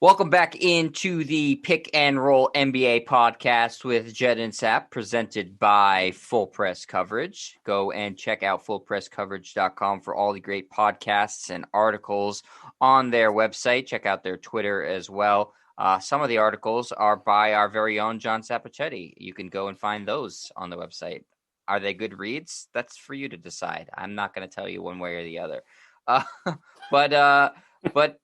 Welcome back into the Pick and Roll NBA podcast with Jed and Sap, presented by Full Press Coverage. Go and check out fullpresscoverage.com for all the great podcasts and articles on their website. Check out their Twitter as well. Some of the articles are by our very own John Sapichetti. You can go and find those on the website. Are they good reads? That's for you to decide. I'm not going to tell you one way or the other. But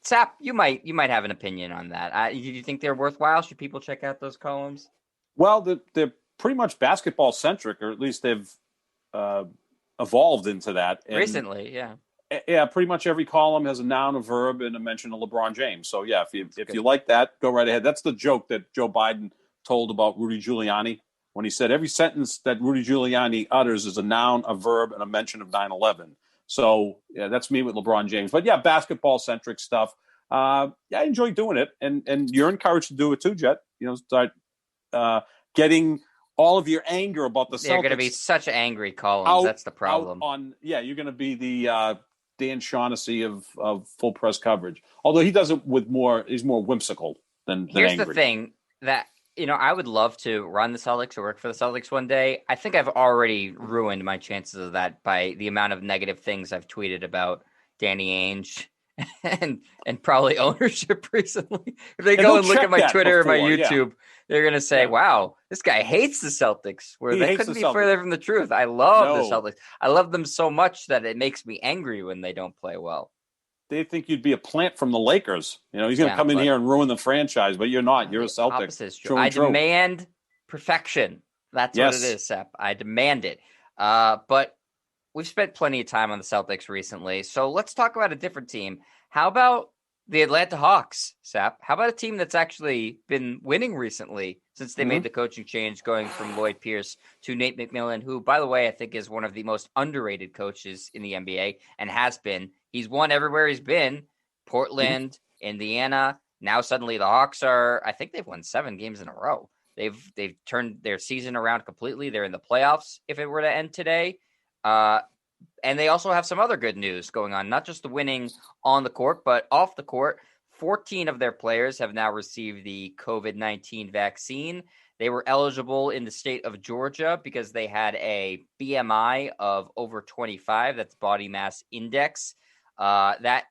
Sap, you might have an opinion on that. Do you think they're worthwhile? Should people check out those columns? Well, they're pretty much basketball centric, or at least they've evolved into that. And, recently, yeah. Yeah, pretty much every column has a noun, a verb, and a mention of LeBron James. So yeah, if you like that, go right ahead. That's the joke that Joe Biden told about Rudy Giuliani when he said every sentence that Rudy Giuliani utters is a noun, a verb, and a mention of 9/11. So yeah, that's me with LeBron James. But yeah, basketball centric stuff. I enjoy doing it, and you're encouraged to do it too, Jet. Start getting all of your anger about the Celtics. They're going to be such angry columns. That's the problem. You're going to be the Dan Shaughnessy of Full Press Coverage. Although he does it with he's more whimsical than Here's angry. The thing that. I would love to run the Celtics or work for the Celtics one day. I think I've already ruined my chances of that by the amount of negative things I've tweeted about Danny Ainge and probably ownership recently. If they go and look at my Twitter or my YouTube, they're going to say, wow, this guy hates the Celtics. They couldn't be further from the truth. I love the Celtics. I love them so much that it makes me angry when they don't play well. They think you'd be a plant from the Lakers. He's going to come in here and ruin the franchise, but you're not. You're a Celtic. Opposite is true. I demand perfection. That's what it is, Sep. I demand it. But we've spent plenty of time on the Celtics recently, so let's talk about a different team. How about the Atlanta Hawks, Sep? How about a team that's actually been winning recently since they made the coaching change, going from Lloyd Pierce to Nate McMillan, who, by the way, I think is one of the most underrated coaches in the NBA and has been. He's won everywhere he's been. Portland, Indiana. Now suddenly the Hawks I think they've won 7 games in a row. They've turned their season around completely. They're in the playoffs if it were to end today. And they also have some other good news going on, not just the winning on the court, but off the court. 14 of their players have now received the COVID-19 vaccine. They were eligible in the state of Georgia because they had a BMI of over 25. That's body mass index. That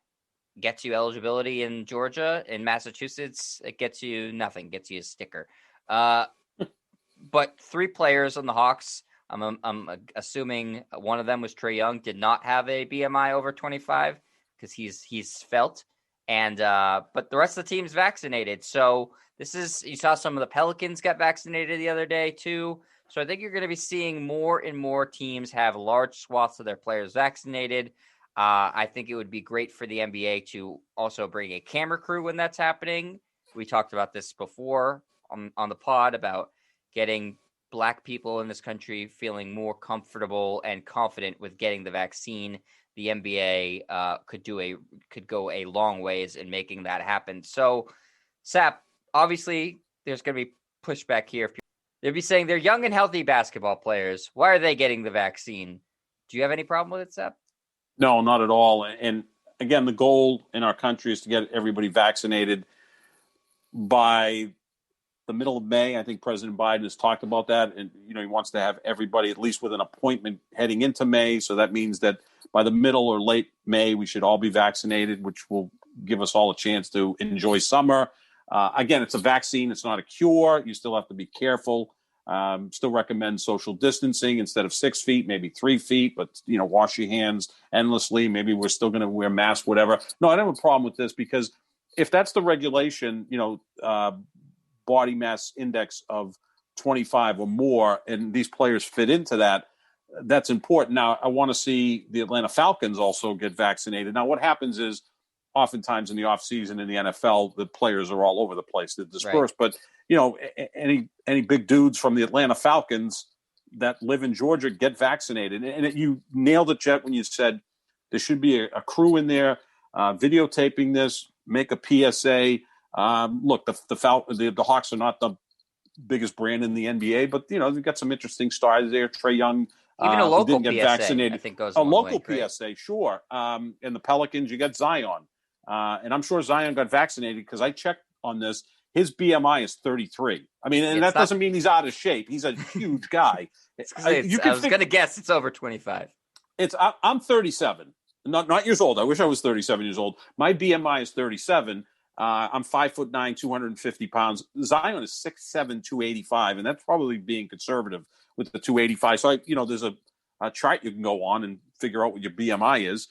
gets you eligibility in Georgia. In Massachusetts, it gets you nothing, gets you a sticker. But 3 players on the Hawks, I'm assuming one of them was Trae Young, did not have a BMI over 25 because he's felt. And but the rest of the team's vaccinated. So you saw some of the Pelicans get vaccinated the other day too. So I think you're going to be seeing more and more teams have large swaths of their players vaccinated. I think it would be great for the NBA to also bring a camera crew when that's happening. We talked about this before on the pod about getting Black people in this country feeling more comfortable and confident with getting the vaccine. The NBA could go a long ways in making that happen. So, Sap, obviously there's going to be pushback here. They'll be saying they're young and healthy basketball players. Why are they getting the vaccine? Do you have any problem with it, Sap? No, not at all. And again, the goal in our country is to get everybody vaccinated by the middle of May. I think President Biden has talked about that. And, he wants to have everybody at least with an appointment heading into May. So that means that by the middle or late May, we should all be vaccinated, which will give us all a chance to enjoy summer. Again, it's a vaccine. It's not a cure. You still have to be careful. Still recommend social distancing instead of 6 feet, maybe 3 feet, but, wash your hands endlessly. Maybe we're still going to wear masks, whatever. No, I don't have a problem with this because if that's the regulation, body mass index of 25 or more, and these players fit into that, that's important. Now, I want to see the Atlanta Falcons also get vaccinated. Now, what happens is oftentimes in the offseason in the NFL, the players are all over the place. They're dispersed. Right. But, any big dudes from the Atlanta Falcons that live in Georgia get vaccinated. And you nailed it, Jet, when you said there should be a crew in there videotaping this, make a PSA. Look, the Hawks are not the biggest brand in the NBA, but, they've got some interesting stars there. Trae Young. Even a local didn't get PSA, vaccinated. I think goes a local PSA, sure. And the Pelicans, you got Zion. and I'm sure Zion got vaccinated because I checked on this. His BMI is 33. I mean, and doesn't mean he's out of shape. He's a huge guy. I was going to guess it's over 25. I'm 37, not years old. I wish I was 37 years old. My BMI is 37. I'm 5'9", 250 pounds. Zion is 6'7", 285, and that's probably being conservative with the 285. So there's a chart you can go on and figure out what your BMI is.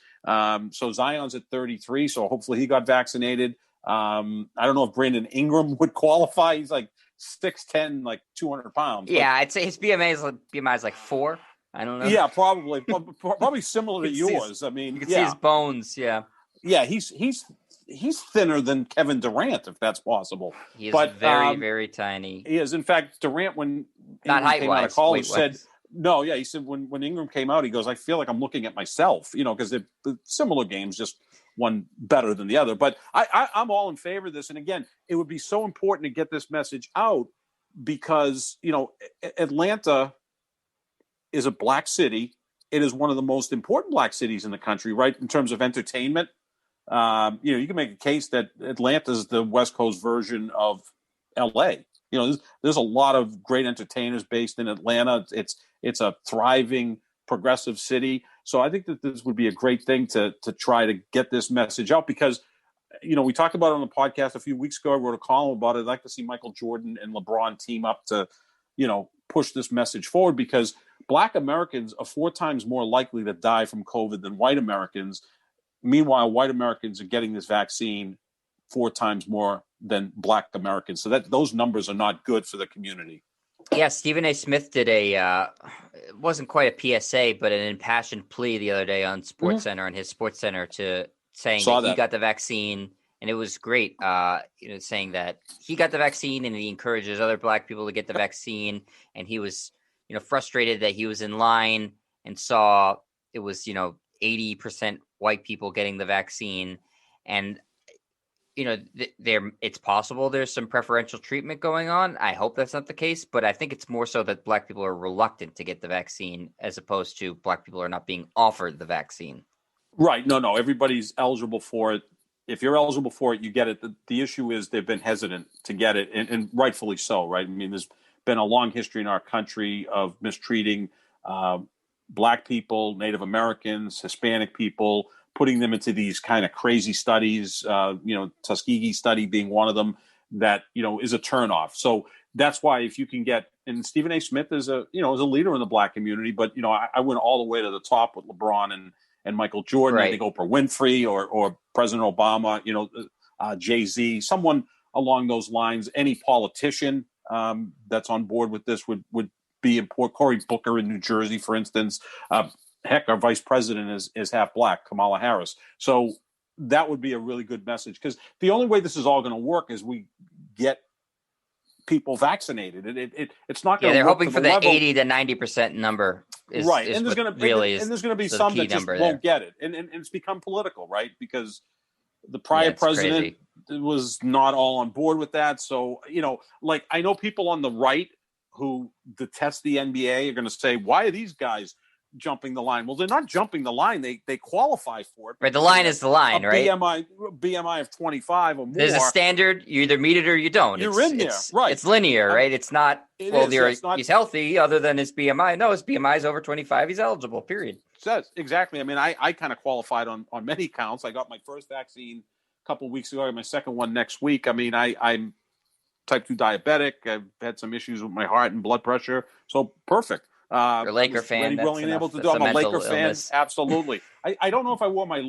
So Zion's at 33. So hopefully he got vaccinated. I don't know if Brandon Ingram would qualify. He's like 6'10", like 200 pounds. Yeah, I'd say his BMI is like 4. I don't know. Yeah, probably similar to yours. I mean, you can see his bones. Yeah. Yeah, he's thinner than Kevin Durant, if that's possible. He is very, very tiny. He is. In fact, Durant, when not Ingram came out of college, said, no, yeah, he said when Ingram came out, he goes, I feel like I'm looking at myself, because they're similar games, just one better than the other. But I'm all in favor of this. And again, it would be so important to get this message out because, Atlanta is a black city. It is one of the most important black cities in the country, right, in terms of entertainment. You can make a case that Atlanta is the West Coast version of L.A. There's a lot of great entertainers based in Atlanta. It's a thriving, progressive city. So I think that this would be a great thing to try to get this message out because, we talked about it on the podcast a few weeks ago. I wrote a column about it. I'd like to see Michael Jordan and LeBron team up to, push this message forward because Black Americans are 4 times more likely to die from COVID than white Americans. Meanwhile, white Americans are getting this vaccine 4 times more than Black Americans. So those numbers are not good for the community. Yeah, Stephen A. Smith did it wasn't quite a PSA, but an impassioned plea the other day on SportsCenter and his SportsCenter to saying that he got the vaccine. And it was great, saying that he got the vaccine and he encourages other Black people to get the vaccine. And he was, frustrated that he was in line and saw it was, 80% white people getting the vaccine. And, it's possible there's some preferential treatment going on. I hope that's not the case, but I think it's more so that Black people are reluctant to get the vaccine as opposed to Black people are not being offered the vaccine. Right. No, everybody's eligible for it. If you're eligible for it, you get it. The issue is they've been hesitant to get it, and rightfully so, right? I mean, there's been a long history in our country of mistreating Black people, Native Americans, Hispanic people, putting them into these kind of crazy studies, Tuskegee study being one of them that, is a turnoff. So that's why if you can get, and Stephen A. Smith is a leader in the Black community, but, I went all the way to the top with LeBron and Michael Jordan. Right. I think Oprah Winfrey or President Obama, Jay-Z, someone along those lines. Any politician that's on board with this would be important. Cory Booker in New Jersey, for instance. Heck, our vice president is half Black, Kamala Harris. So that would be a really good message because the only way this is all going to work is we get people vaccinated. It's not going to. Yeah, they're hoping for the 80 to 90% number. Right, and there's going to be some that just won't get it, and it's become political, right? Because the prior president was not all on board with that. So I know people on the right who detest the NBA are going to say, "Why are these guys jumping the line?" Well, they're not jumping the line; they qualify for it. Right, the line is the line, right? BMI of 25 or more. There's a standard. You either meet it or you don't. You're in there, right? It's linear, right? It's not. He's healthy, other than his BMI. No, his BMI is over 25. He's eligible. Period. Says exactly. I mean, I kind of qualified on many counts. I got my first vaccine a couple of weeks ago. I got my second one next week. I mean, I'm type 2 diabetic. I've had some issues with my heart and blood pressure. So perfect. You're a Laker fan. Ready, willing, and able to do. I'm a Laker fan. Absolutely. I don't know if I wore my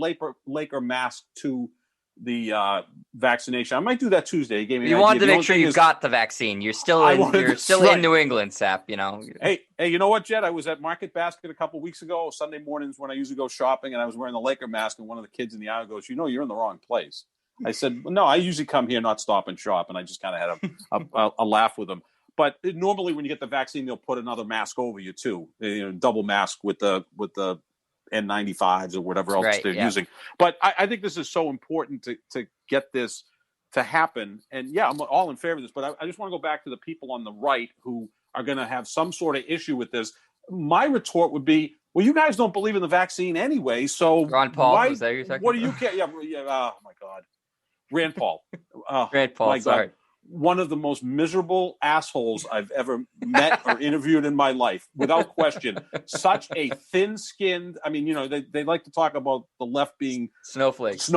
Laker mask to the vaccination. I might do that Tuesday. You wanted to make sure you got the vaccine. You're still in New England, Sap. Hey, you know what, Jed? I was at Market Basket a couple weeks ago, Sunday mornings when I usually go shopping, and I was wearing the Laker mask, and one of the kids in the aisle goes, "You're in the wrong place." I said, "No, I usually come here, not stop and shop," and I just kind of had a laugh with them. But normally, when you get the vaccine, they'll put another mask over you too, double mask with the N95s or whatever else they're using. But I think this is so important to get this to happen. And yeah, I'm all in favor of this. But I just want to go back to the people on the right who are going to have some sort of issue with this. My retort would be, well, you guys don't believe in the vaccine anyway, so Ron Paul, why? is that you're talking what do about? you care? Yeah. Oh my God, Rand Paul. Oh, Rand Paul, my sorry. God. One of the most miserable assholes I've ever met or interviewed in my life, without question. Such a thin-skinned. I mean, they like to talk about the left being snowflakes.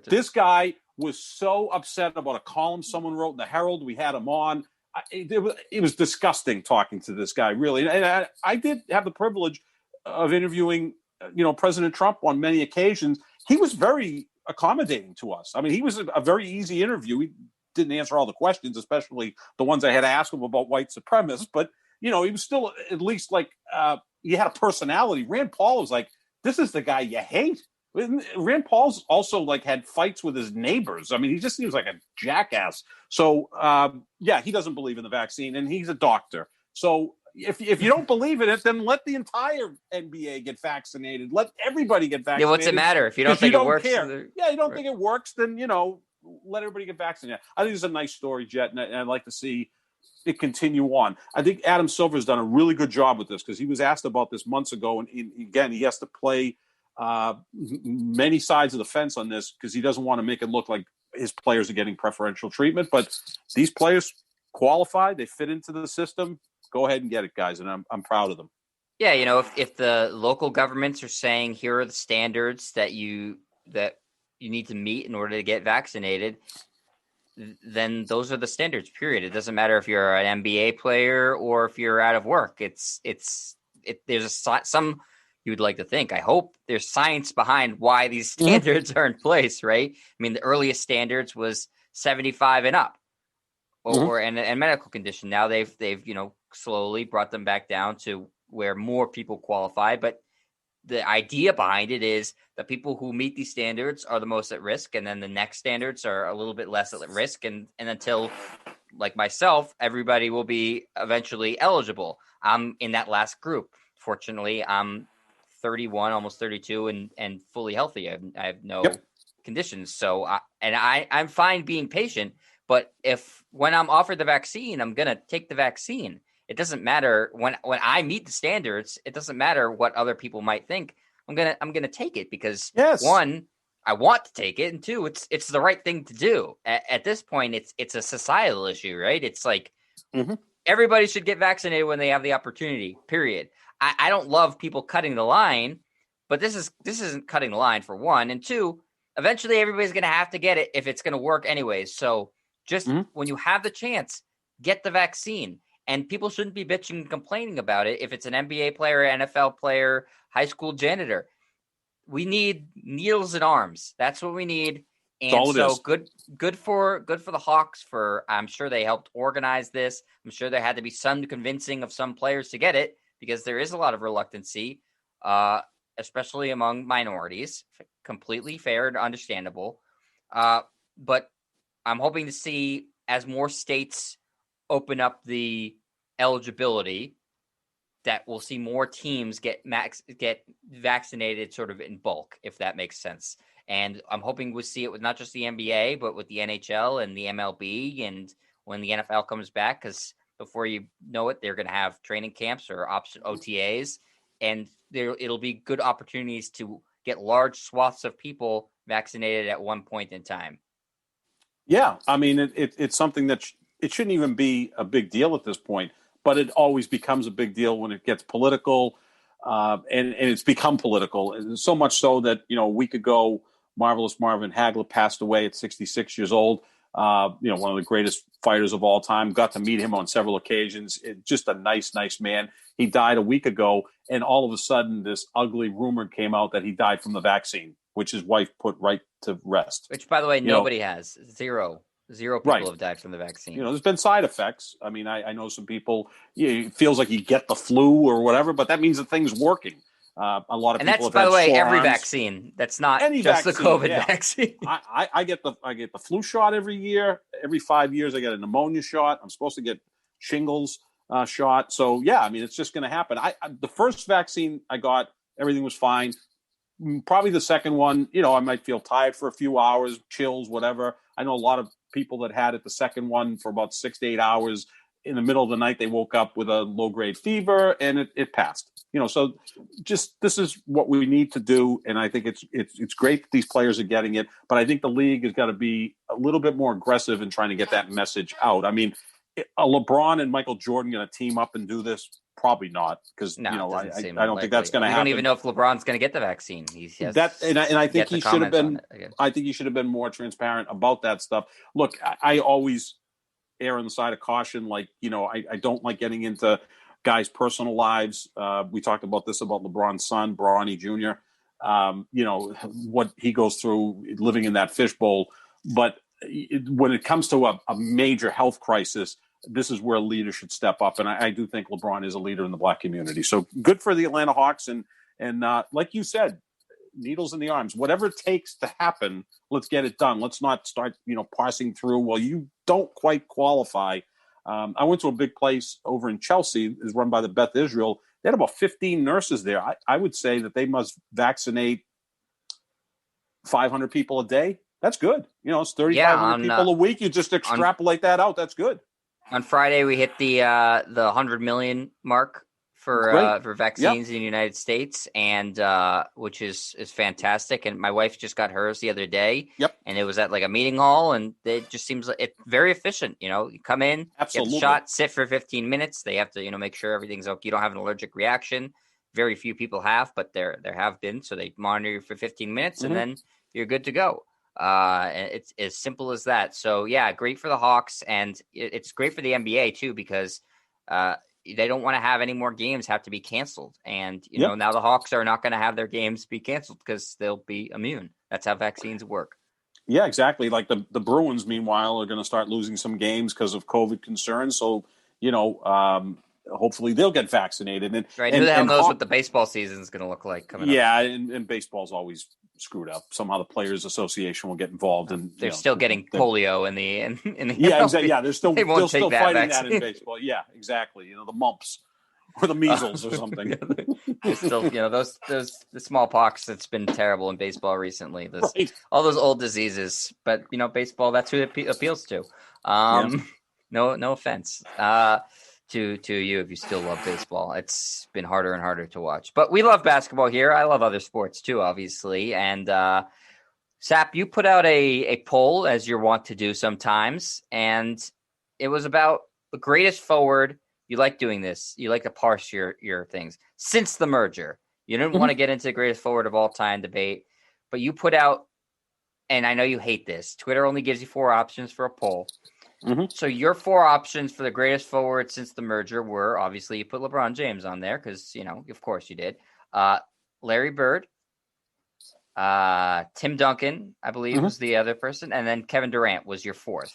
This guy was so upset about a column someone wrote in the Herald. We had him on. It was disgusting talking to this guy, really. And I did have the privilege of interviewing, President Trump on many occasions. He was very accommodating to us. I mean, he was a very easy interview. He didn't answer all the questions, especially the ones I had to ask him about white supremacists. But, he was still at least like he had a personality. Rand Paul was like, this is the guy you hate. Rand Paul's also like had fights with his neighbors. I mean, he just seems like a jackass. So, he doesn't believe in the vaccine, and he's a doctor. So if you don't believe in it, then let the entire NBA get vaccinated. Let everybody get vaccinated. Yeah, what's it matter if you don't think it works? Care. Yeah, you don't think it works, then let everybody get vaccinated. I think it's a nice story, Jet, and I'd like to see it continue on. I think Adam Silver's done a really good job with this because he was asked about this months ago, and again, he has to play many sides of the fence on this because he doesn't want to make it look like his players are getting preferential treatment. But these players qualify; they fit into the system. Go ahead and get it, guys, and I'm proud of them. Yeah, if the local governments are saying here are the standards that you need to meet in order to get vaccinated, then those are the standards, period. It doesn't matter if you're an NBA player or if you're out of work. There's some you would like to think. I hope there's science behind why these standards are in place, right? I mean, the earliest standards was 75 and up or and medical condition. Now they've slowly brought them back down to where more people qualify, but the idea behind it is that people who meet these standards are the most at risk, and then the next standards are a little bit less at risk. And until, like myself, everybody will be eventually eligible. I'm in that last group. Fortunately, I'm 31, almost 32, and fully healthy. I have no conditions. So, I'm fine being patient. But when I'm offered the vaccine, I'm going to take the vaccine. It doesn't matter when I meet the standards. It doesn't matter what other people might think. I'm gonna take it because one, I want to take it, and two, it's the right thing to do. At this point, it's a societal issue, right? It's like everybody should get vaccinated when they have the opportunity. Period. I don't love people cutting the line, but this isn't cutting the line, for one, and two. Eventually, everybody's gonna have to get it if it's gonna work anyways. So just when you have the chance, get the vaccine. And people shouldn't be bitching and complaining about it if it's an NBA player, NFL player, high school janitor. We need needles and arms. That's what we need. And so good for the Hawks. I'm sure they helped organize this. I'm sure there had to be some convincing of some players to get it because there is a lot of reluctancy, especially among minorities. Completely fair and understandable. But I'm hoping to see, as more states open up the eligibility, that we'll see more teams get vaccinated sort of in bulk, if that makes sense. And I'm hoping we'll see it with not just the NBA, but with the NHL and the MLB, and when the NFL comes back, because before you know it, they're going to have training camps or option OTAs, and it'll be good opportunities to get large swaths of people vaccinated at one point in time. Yeah, I mean, it's something that it shouldn't even be a big deal at this point, but it always becomes a big deal when it gets political, and it's become political, and so much so that a week ago, marvelous Marvin Hagler passed away at 66 years old. One of the greatest fighters of all time. Got to meet him on several occasions. Just a nice man. He died a week ago, and all of a sudden, this ugly rumor came out that he died from the vaccine, which his wife put right to rest. Which, by the way, nobody has. Zero people have died from the vaccine. There's been side effects. I mean, I know some people, it feels like you get the flu or whatever, but that means the thing's working. A lot of people have had sore arms. And that's, by the way, every vaccine. That's not just the COVID vaccine. I get the flu shot every year. Every 5 years, I get a pneumonia shot. I'm supposed to get shingles shot. So, yeah, I mean, it's just going to happen. The first vaccine I got, everything was fine. Probably the second one, I might feel tired for a few hours, chills, whatever. I know a lot of people that had it the second one for about 6 to 8 hours. In the middle of the night, they woke up with a low-grade fever, and it passed. So just this is what we need to do, and I think it's great that these players are getting it, but I think the league has got to be a little bit more aggressive in trying to get that message out. I mean, are LeBron and Michael Jordan going to team up and do this? Probably not, because I don't think that's going to happen. We don't even know if LeBron's going to get the vaccine. And I think he should have been. I think he should have been more transparent about that stuff. Look, I always err on the side of caution. Like, I don't like getting into guys' personal lives. We talked about this about LeBron's son, Bronny Jr. What he goes through living in that fishbowl. But when it comes to a major health crisis, this is where a leader should step up. And I do think LeBron is a leader in the Black community. So good for the Atlanta Hawks. And like you said, needles in the arms, whatever it takes to happen, let's get it done. Let's not start, parsing through, well, you don't quite qualify. I went to a big place over in Chelsea, is run by the Beth Israel. They had about 15 nurses there. I would say that they must vaccinate 500 people a day. That's good. It's 3,500 people a week. You just extrapolate that out. That's good. On Friday, we hit the 100 million mark for vaccines in the United States, and which is fantastic. And my wife just got hers the other day. Yep. And it was at like a meeting hall, and it just seems like it's very efficient. You come in, absolutely, get the shot, sit for 15 minutes. They have to make sure everything's okay. You don't have an allergic reaction. Very few people have, but there have been. So they monitor you for 15 minutes, and then you're good to go. It's as simple as that. So yeah, great for the Hawks, and it's great for the NBA too, because they don't want to have any more games have to be canceled. And now the Hawks are not going to have their games be canceled because they'll be immune. That's how vaccines work. Yeah, exactly. Like the Bruins, meanwhile, are going to start losing some games because of COVID concerns. So hopefully they'll get vaccinated. And right, who the hell knows what the baseball season is going to look like coming up? Yeah, and baseball's always screwed up. Somehow the Players Association will get involved, and they're still getting polio in the yeah, exactly. Yeah, they're still fighting vaccine. that in baseball. Yeah, exactly. The mumps or the measles or something. There's still those the smallpox that's been terrible in baseball recently. All those old diseases, but baseball, that's who it appeals to. No offense. To you if you still love baseball. It's been harder and harder to watch. But we love basketball here. I love other sports too, obviously. And Sap, you put out a poll, as you're wont to do sometimes, and it was about the greatest forward. You like doing this. You like to parse your things. Since the merger. You didn't want to get into the greatest forward of all time debate, but you put out, and I know you hate this, Twitter only gives you 4 options for a poll. So your 4 options for the greatest forward since the merger were, obviously, you put LeBron James on there because, of course you did. Larry Bird, Tim Duncan, I believe was the other person, and then Kevin Durant was your 4th.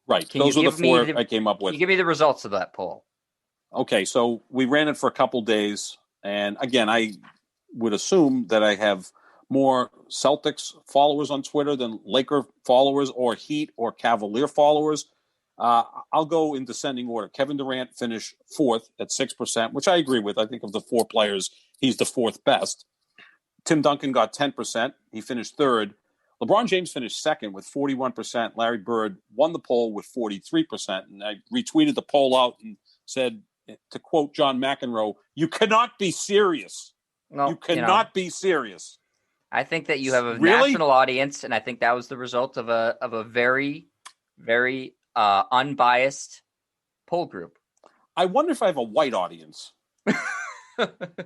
Right. Those were the 4 I came up with. Can you give me the results of that poll? Okay, so we ran it for a couple days, and again, I would assume that I have more Celtics followers on Twitter than Laker followers or Heat or Cavalier followers. I'll go in descending order. Kevin Durant finished 4th at 6%, which I agree with. I think of the 4 players, he's the 4th best. Tim Duncan got 10%. He finished 3rd. LeBron James finished 2nd with 41%. Larry Bird won the poll with 43%. And I retweeted the poll out and said, to quote John McEnroe, "You cannot be serious. No, you cannot be serious." I think that you have a national audience, and I think that was the result of a very, very unbiased poll group. I wonder if I have a white audience.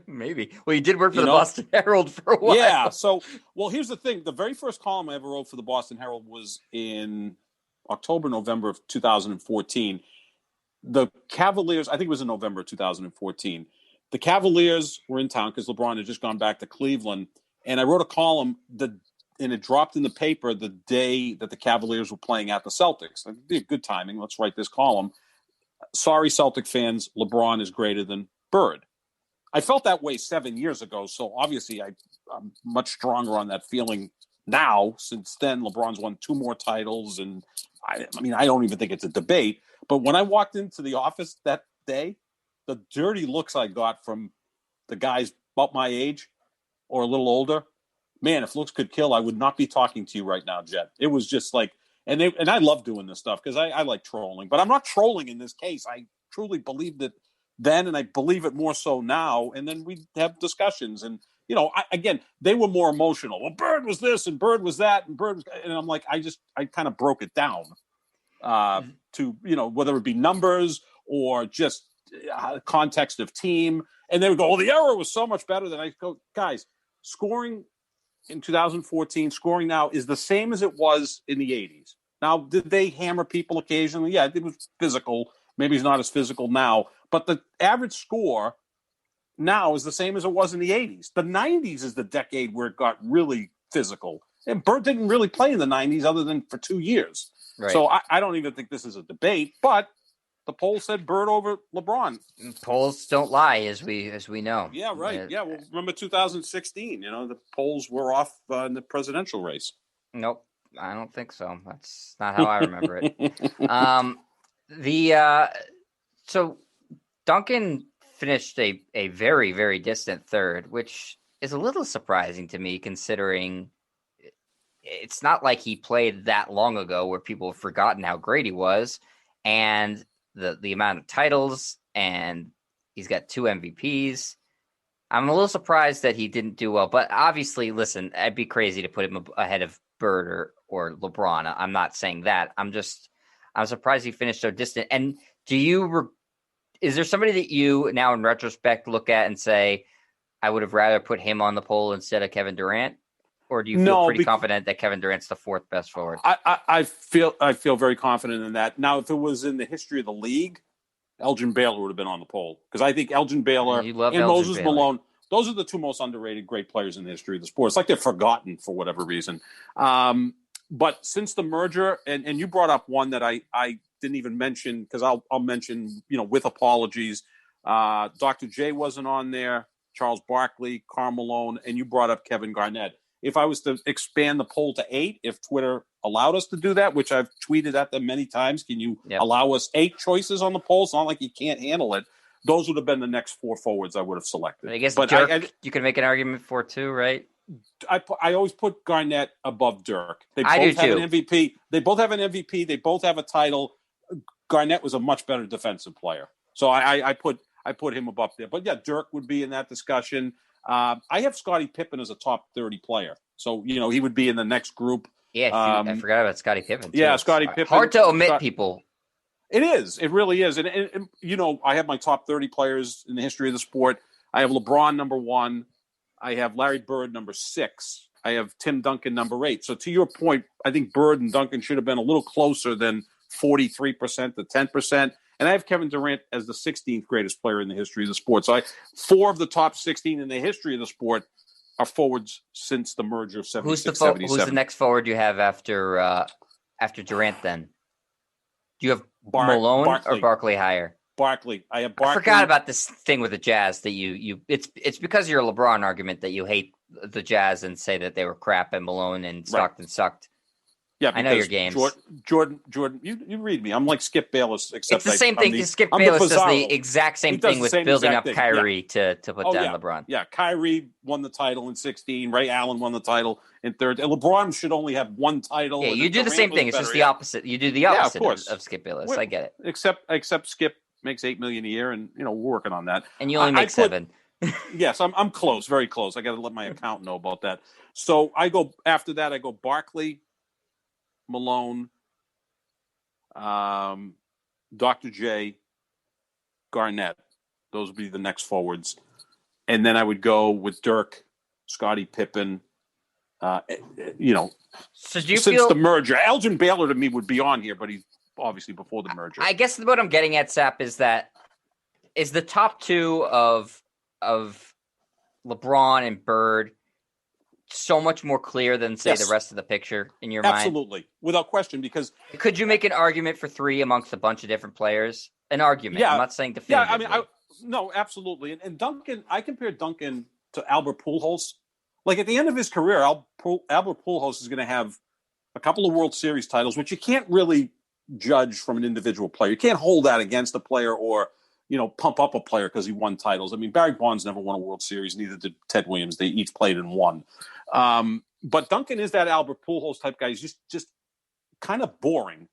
Maybe. Well, you did work for the Boston Herald for a while. Yeah. So, here's the thing. The very first column I ever wrote for the Boston Herald was in October, November of 2014. The Cavaliers, I think it was in November of 2014. The Cavaliers were in town because LeBron had just gone back to Cleveland. And I wrote a column and it dropped in the paper the day that the Cavaliers were playing at the Celtics. It'd be a good timing. Let's write this column. Sorry, Celtic fans, LeBron is greater than Bird. I felt that way 7 years ago, so obviously I'm much stronger on that feeling now. Since then, LeBron's won 2 more titles, and I don't even think it's a debate. But when I walked into the office that day, the dirty looks I got from the guys about my age or a little older, man, if looks could kill, I would not be talking to you right now, Jet. It was just like, and I love doing this stuff because I like trolling, but I'm not trolling in this case. I truly believe that then, and I believe it more so now. And then we have discussions, and again, they were more emotional. Well, Bird was this, and Bird was that, and Bird was, and I'm like, I kind of broke it down to whether it be numbers or just context of team. And they would go, "Oh, the era was so much better than." I go, guys, scoring in 2014, scoring now is the same as it was in the 80s. Now, did they hammer people occasionally? Yeah, it was physical. Maybe it's not as physical now, but the average score now is the same as it was in the 80s. The 90s is the decade where it got really physical. And Bird didn't really play in the 90s other than for 2 years. Right. So I don't even think this is a debate, but the poll said Bird over LeBron. Polls don't lie, as we know. Yeah, right. Yeah, well, remember 2016, the polls were off in the presidential race. Nope, I don't think so. That's not how I remember it. So Duncan finished a very, very distant third, which is a little surprising to me, considering it's not like he played that long ago where people have forgotten how great he was, and the amount of titles, and he's got 2 MVPs. I'm a little surprised that he didn't do well, but obviously, listen, I'd be crazy to put him ahead of Bird or LeBron. I'm not saying that. I'm surprised he finished so distant. And is there somebody that you now in retrospect look at and say, I would have rather put him on the poll instead of Kevin Durant? Or do you feel pretty confident that Kevin Durant's the 4th best forward? I feel very confident in that. Now, if it was in the history of the league, Elgin Baylor would have been on the poll, because I think Elgin Baylor and Moses Malone, those are the 2 most underrated great players in the history of the sport. It's like they're forgotten for whatever reason. But since the merger, and you brought up one that I didn't even mention, because I'll mention, with apologies. Dr. J wasn't on there, Charles Barkley, Karl Malone, and you brought up Kevin Garnett. If I was to expand the poll to 8, if Twitter allowed us to do that, which I've tweeted at them many times, can you allow us 8 choices on the poll? It's not like you can't handle it. Those would have been the next 4 forwards I would have selected. I guess Dirk, you can make an argument for too, right? I always put Garnett above Dirk. They both have an MVP. They both have an MVP. They both have a title. Garnett was a much better defensive player, so I put him above there. But yeah, Dirk would be in that discussion. I have Scottie Pippen as a top 30 player, so he would be in the next group. Yeah, I forgot about Scottie Pippen too. Yeah, Scottie Pippen. Hard to omit people. It is. It really is. And I have my top 30 players in the history of the sport. I have LeBron number 1. I have Larry Bird number 6. I have Tim Duncan number 8. So to your point, I think Bird and Duncan should have been a little closer than 43% to 10%. And I have Kevin Durant as the 16th greatest player in the history of the sport. So 4 of the top 16 in the history of the sport are forwards since the merger of 76-77. Who's the next forward you have after Durant then? Do you have Malone or Barkley higher? Barkley. I have Barkley. I forgot about this thing with the Jazz that it's because of your LeBron argument that you hate the Jazz and say that they were crap and Malone and Stockton sucked. Yeah, I know your games. Jordan, you read me. I'm like Skip Bayless, except it's the same thing. Skip Bayless does the exact same thing with building up Kyrie to put down LeBron. Yeah, Kyrie won the title in 2016. Ray Allen won the title in 2013. And LeBron should only have 1 title. Yeah, you do the same thing. It's just the opposite. You do the opposite of Skip Bayless. I get it. Except Skip makes $8 million a year, and we're working on that. And you only make 7. Yes, I'm close, very close. I got to let my accountant know about that. So after that. I go Barkley, Malone, Dr. J, Garnett. Those would be the next forwards. And then I would go with Dirk, Scottie Pippen. So since the merger, Elgin Baylor to me would be on here, but he's obviously before the merger. I guess what I'm getting at, Sap, is the top 2 of LeBron and Bird so much more clear than, say, the rest of the picture in your mind? Absolutely. Without question, because... Could you make an argument for 3 amongst a bunch of different players? An argument. Yeah. I'm not saying definitively. Yeah, no, absolutely. And Duncan, I compare Duncan to Albert Pujols. Like, at the end of his career, Albert Pujols is going to have a couple of World Series titles, which you can't really judge from an individual player. You can't hold that against a player or... pump up a player because he won titles. I mean, Barry Bonds never won a World Series, neither did Ted Williams. They each played and won. But Duncan is that Albert Pujols type guy. He's just kind of boring,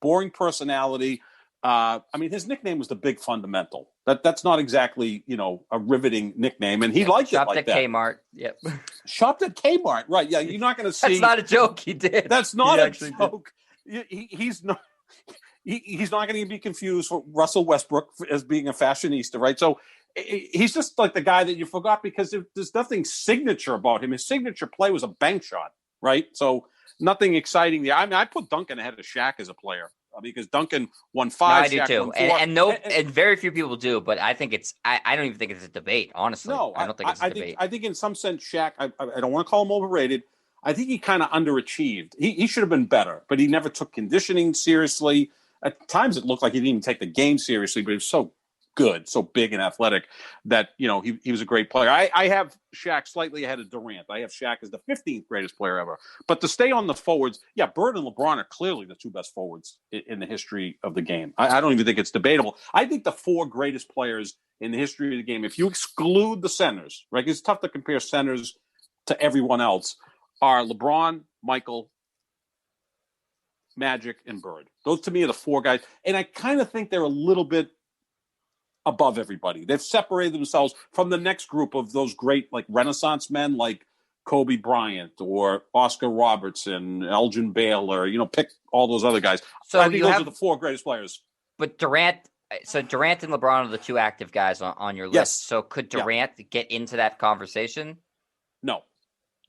boring personality. his nickname was the Big Fundamental. That's not exactly, a riveting nickname, and he liked it like that. Shopped at Kmart. Yep. Shopped at Kmart, right? Yeah, you're not going to see. That's not a joke. He did. That's not a joke. He's not. He's not going to be confused with Russell Westbrook as being a fashionista, right? So he's just like the guy that you forgot because there's nothing signature about him. His signature play was a bank shot, right? So nothing exciting there. I put Duncan ahead of Shaq as a player because Duncan won 5. No, I do too, and very few people do. But I think it's. I don't even think it's a debate. Honestly, no, I don't think it's a debate. I think in some sense, Shaq. I don't want to call him overrated. I think he kind of underachieved. He should have been better, but he never took conditioning seriously. At times, it looked like he didn't even take the game seriously, but he was so good, so big and athletic that, he was a great player. I have Shaq slightly ahead of Durant. I have Shaq as the 15th greatest player ever. But to stay on the forwards, Bird and LeBron are clearly the 2 best forwards in the history of the game. I don't even think it's debatable. I think the 4 greatest players in the history of the game, if you exclude the centers, right, it's tough to compare centers to everyone else, are LeBron, Michael, Magic, and Bird. Those to me are the 4 guys. And I kind of think they're a little bit above everybody. They've separated themselves from the next group of those great Renaissance men like Kobe Bryant or Oscar Robertson, Elgin Baylor, pick all those other guys. So I think those are the 4 greatest players. But Durant and LeBron are the 2 active guys on your list. Yes. So could Durant get into that conversation?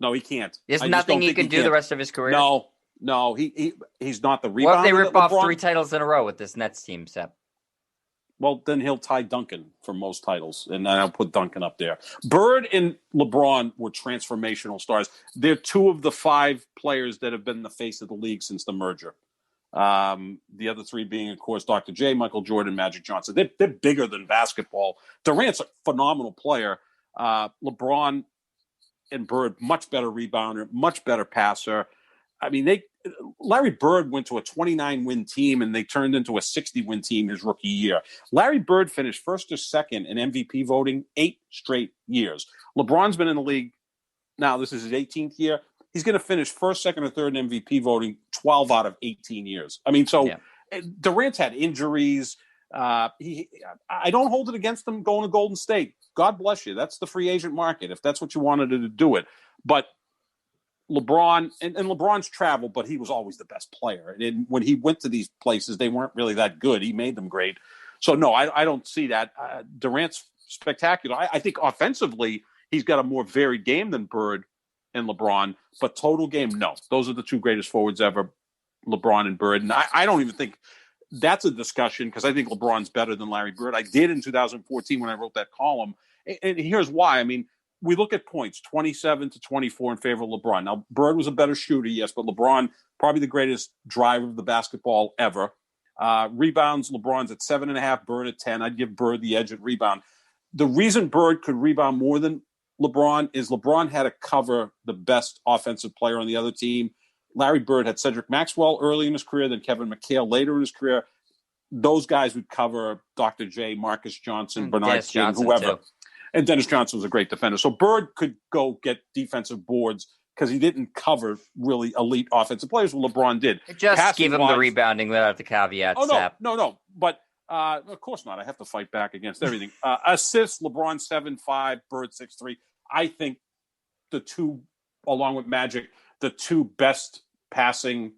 No, he can't. There's nothing he can do the rest of his career? No, he's not the rebounder. What if they rip off 3 titles in a row with this Nets team, Sep? Well, then he'll tie Duncan for most titles, and I'll put Duncan up there. Bird and LeBron were transformational stars. They're 2 of the 5 players that have been the face of the league since the merger. The other 3 being, of course, Dr. J, Michael Jordan, Magic Johnson. They're bigger than basketball. Durant's a phenomenal player. LeBron and Bird, much better rebounder, much better passer. Larry Bird went to a 29-win team, and they turned into a 60-win team his rookie year. Larry Bird finished first or second in MVP voting 8 straight years. LeBron's been in the league now. This is his 18th year. He's going to finish first, second, or third in MVP voting 12 out of 18 years. Durant's had injuries. I don't hold it against him going to Golden State. God bless you. That's the free agent market if that's what you wanted to do it. But LeBron, and LeBron's traveled, but he was always the best player. And when he went to these places, they weren't really that good. He made them great. So, no, I don't see that. Durant's spectacular. I think offensively, he's got a more varied game than Bird and LeBron. But total game, no. Those are the 2 greatest forwards ever, LeBron and Bird. And I don't even think that's a discussion because I think LeBron's better than Larry Bird. I did in 2014 when I wrote that column. And here's why. We look at points, 27 to 24 in favor of LeBron. Now, Bird was a better shooter, yes, but LeBron, probably the greatest driver of the basketball ever. Rebounds, LeBron's at 7.5, Bird at 10. I'd give Bird the edge at rebound. The reason Bird could rebound more than LeBron is LeBron had to cover the best offensive player on the other team. Larry Bird had Cedric Maxwell early in his career, then Kevin McHale later in his career. Those guys would cover Dr. J, Marcus Johnson, Bernard King, whoever. Too. And Dennis Johnson was a great defender. So Bird could go get defensive boards because he didn't cover really elite offensive players. Well, LeBron did. Just give him the rebounding without the caveats. No. But of course not. I have to fight back against everything. Assists, LeBron 7.5, Bird 6.3. I think the 2, along with Magic, the 2 best passing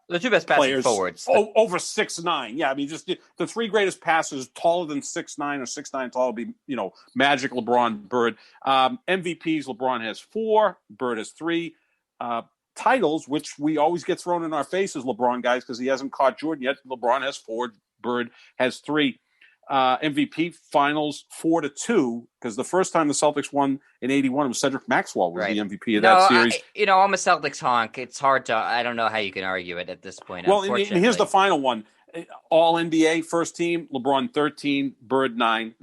players forwards. Over 6'9". Yeah, just the 3 greatest passers taller than 6'9" or 6'9" tall would be, Magic, LeBron, Bird. MVPs, LeBron has 4, Bird has 3. Titles, which we always get thrown in our faces, LeBron guys, because he hasn't caught Jordan yet. LeBron has 4, Bird has 3. MVP finals 4-2 because the first time the Celtics won in '81 was Cedric Maxwell was the MVP of that series. I'm a Celtics honk. It's hard to. I don't know how you can argue it at this point. Well, and here's the final one: All NBA first team. LeBron 13, Bird 9.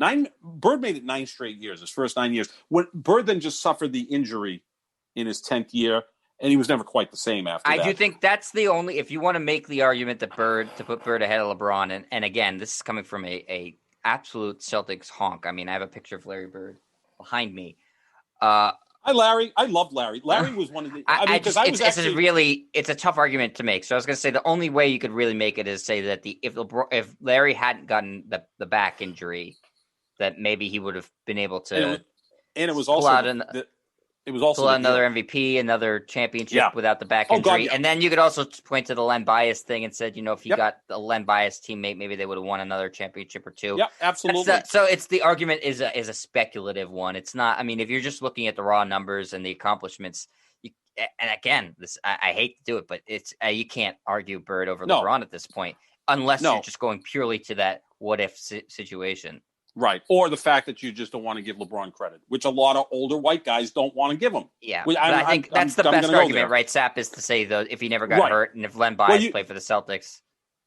Bird made it 9 straight years. His first 9 years. When Bird then just suffered the injury in his 10th year. And he was never quite the same after that. I do think that's the only – if you want to make the argument that to put Bird ahead of LeBron, and again, this is coming from a absolute Celtics honk. I have a picture of Larry Bird behind me. I love Larry. Larry was one of the. It's a tough argument to make. So I was going to say the only way you could really make it is say that if Larry hadn't gotten the back injury, that maybe he would have been able to. And it was also pull out another MVP, another championship without the back injury. And then you could also point to the Len Bias thing and said, if you got the Len Bias teammate, maybe they would have won another championship or two. Yeah, absolutely. So it's the argument is a speculative one. It's not. I mean, if you're just looking at the raw numbers and the accomplishments, and again, I hate to do it, but it's you can't argue Bird over LeBron at this point unless you're just going purely to that what if situation. Right. Or the fact that you just don't want to give LeBron credit, which a lot of older white guys don't want to give him. Yeah. I think that's the best argument, right, Sap, is to say, though, if he never got hurt and if Len Bias played for the Celtics.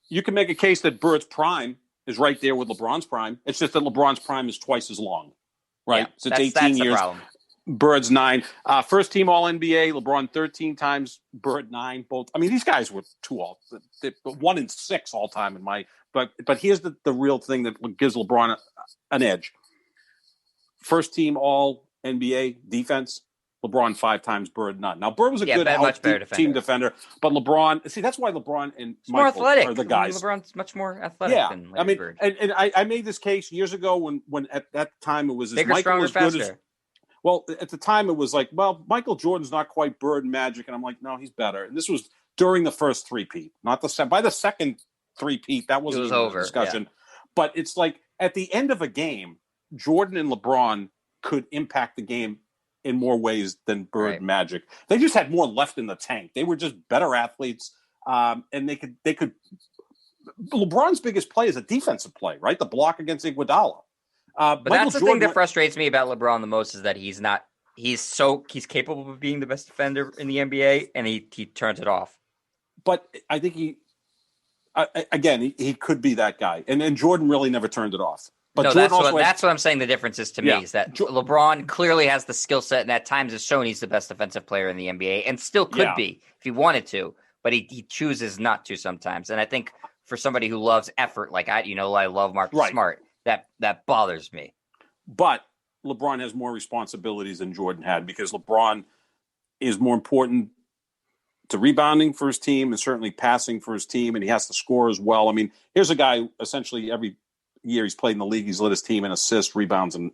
You can make a case that Bird's prime is right there with LeBron's prime. It's just that LeBron's prime is twice as long, right? Yeah, so it's 18 years. Bird's 9. First team All-NBA, LeBron 13 times, Bird 9. Both. I mean, these guys were 1 in 6 all time in my. But here's the real thing that gives LeBron an edge. First team All-NBA defense, LeBron 5 times, Bird none. Now, Bird was a good team defender, but LeBron, that's why LeBron and Michael are the guys. LeBron's much more athletic than Larry Bird. And I made this case years ago when at that time it was bigger, Michael stronger, was faster. good as. Well, at the time it was like, well, Michael Jordan's not quite Bird and Magic, and I'm like, no, he's better. And this was during the first three-peat, not by the second three-peat, that wasn't over. A discussion. Yeah. But it's like at the end of a game, Jordan and LeBron could impact the game in more ways than Bird and Magic. They just had more left in the tank. They were just better athletes, and they could. LeBron's biggest play is a defensive play, right? The block against Iguodala. But that's the thing that frustrates me about LeBron the most is that he's capable of being the best defender in the NBA, and he turns it off. But I think he could be that guy, and Jordan really never turned it off. But that's what I'm saying. The difference is to me is that LeBron clearly has the skill set, and at times has shown he's the best defensive player in the NBA, and still could be if he wanted to, but he chooses not to sometimes. And I think for somebody who loves effort, like I love Marcus Smart. That bothers me. But LeBron has more responsibilities than Jordan had because LeBron is more important to rebounding for his team and certainly passing for his team, and he has to score as well. I mean, here's a guy essentially every year he's played in the league, he's led his team in assists, rebounds, and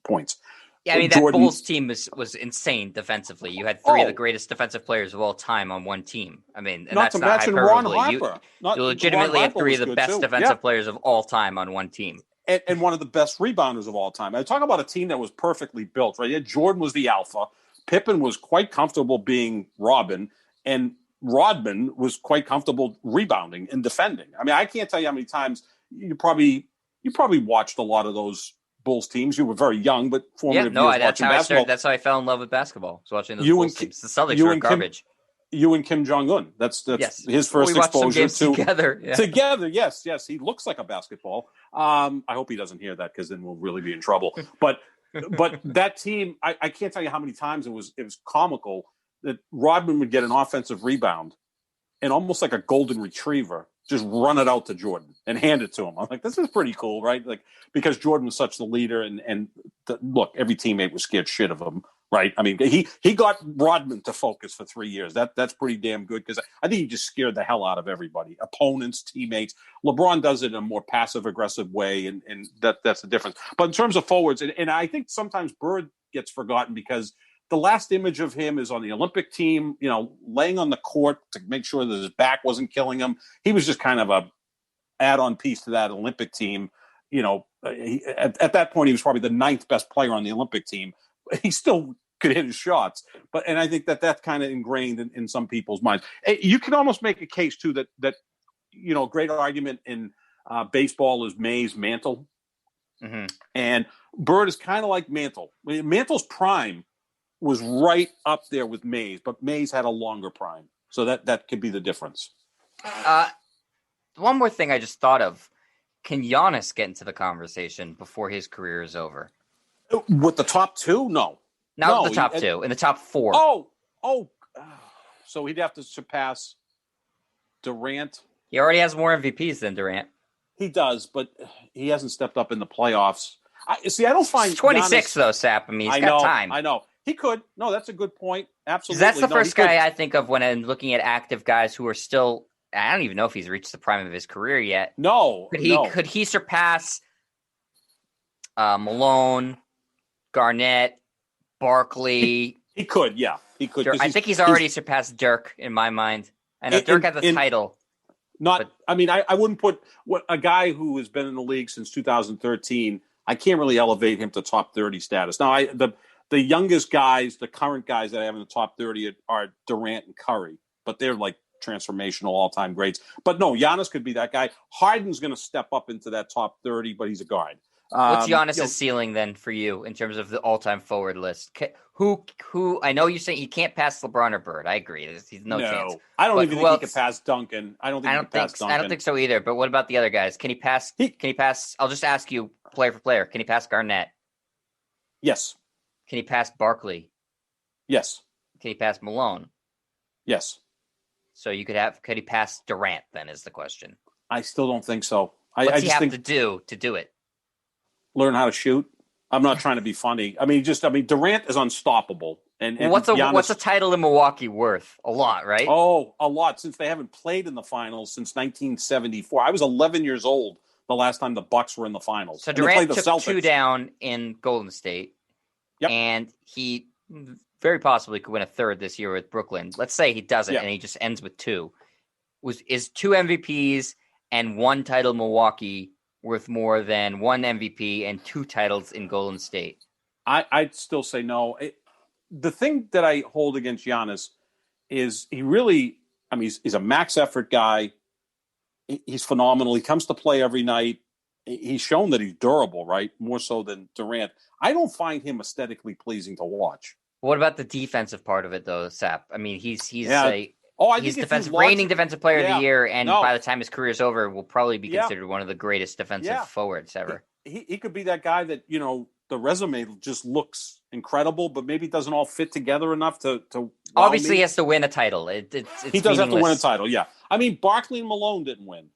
points. Yeah, I mean, that Bulls team was insane defensively. You had 3 of the greatest defensive players of all time on one team. I mean, and not that's to not mention Ron hyperbole. Harper. You legitimately have 3 of the best defensive players of all time on one team. And one of the best rebounders of all time. I talk about a team that was perfectly built, right? Jordan was the alpha. Pippen was quite comfortable being Robin, and Rodman was quite comfortable rebounding and defending. I mean, I can't tell you how many times you probably watched a lot of those Bulls teams. You were very young, but formative years watching basketball. That's how I fell in love with basketball. Was watching those Bulls teams. The Celtics were garbage. You and Kim Jong-un. That's his first exposure to together. Yeah. Together, yes. He looks like a basketball. I hope he doesn't hear that because then we'll really be in trouble. But that team, I can't tell you how many times it was comical that Rodman would get an offensive rebound and almost like a golden retriever, just run it out to Jordan and hand it to him. I'm like, this is pretty cool, right? Like because Jordan was such the leader, and look, every teammate was scared shit of him. Right. I mean, he got Rodman to focus for 3 years. That's pretty damn good because I think he just scared the hell out of everybody, opponents, teammates. LeBron does it in a more passive aggressive way, and that's the difference. But in terms of forwards, and I think sometimes Bird gets forgotten because the last image of him is on the Olympic team, laying on the court to make sure that his back wasn't killing him. He was just kind of a add-on piece to that Olympic team. At that point, he was probably the 9th best player on the Olympic team. He still could hit his shots, and I think that's kind of ingrained in some people's minds. You can almost make a case too that a great argument in baseball is Mays Mantle, and Bird is kind of like Mantle. Mantle's prime was right up there with Mays, but Mays had a longer prime, so that could be the difference. One more thing I just thought of: can Giannis get into the conversation before his career is over? With the top 2? No. Not the top 2. In the top 4. So he'd have to surpass Durant. He already has more MVPs than Durant. He does, but he hasn't stepped up in the playoffs. I don't find he's 26 Giannis, though, Sap. I mean, he's got time. I know. He could. No, that's a good point. Absolutely. That's the first guy I think of when I'm looking at active guys who are still. I don't even know if he's reached the prime of his career yet. No. Could he surpass Malone, Garnett, Barkley? He could. Yeah, he could. I think he's already surpassed Dirk in my mind. I know Dirk has a title. I wouldn't put a guy who has been in the league since 2013. I can't really elevate him to top 30 status. Now, the youngest guys, the current guys that I have in the top 30 are Durant and Curry, but they're like transformational all-time greats. But no, Giannis could be that guy. Harden's going to step up into that top 30, but he's a guard. What's Giannis' ceiling then for you in terms of the all-time forward list? Who? I know you're saying he can't pass LeBron or Bird. I agree. He's no chance. I don't even think he can pass Duncan. I don't think so either. But what about the other guys? Can he pass? Can he pass? I'll just ask you, player for player. Can he pass Garnett? Yes. Can he pass Barkley? Yes. Can he pass Malone? Yes. So could he pass Durant then is the question. I still don't think so. What's he have to do it? Learn how to shoot. I'm not trying to be funny. Durant is unstoppable. And what's a title in Milwaukee worth? A lot, right? Oh, a lot, since they haven't played in the finals since 1974. I was 11 years old the last time the Bucks were in the finals. So Durant took 2 down in Golden State. Yep. And he very possibly could win a third this year with Brooklyn. Let's say he doesn't, and he just ends with 2. Is 2 MVPs and 1 title Milwaukee worth more than 1 MVP and 2 titles in Golden State? I'd still say no. The thing that I hold against Giannis is he really, he's a max effort guy. He's phenomenal. He comes to play every night. He's shown that he's durable, right? More so than Durant. I don't find him aesthetically pleasing to watch. What about the defensive part of it, though, Sap? He's reigning defensive player of the year, and by the time his career is over, will probably be considered one of the greatest defensive forwards ever. He could be that guy that, the resume just looks incredible, but maybe doesn't all fit together enough to obviously he has to win a title. It's he does have to win a title, yeah. Barkley and Malone didn't win.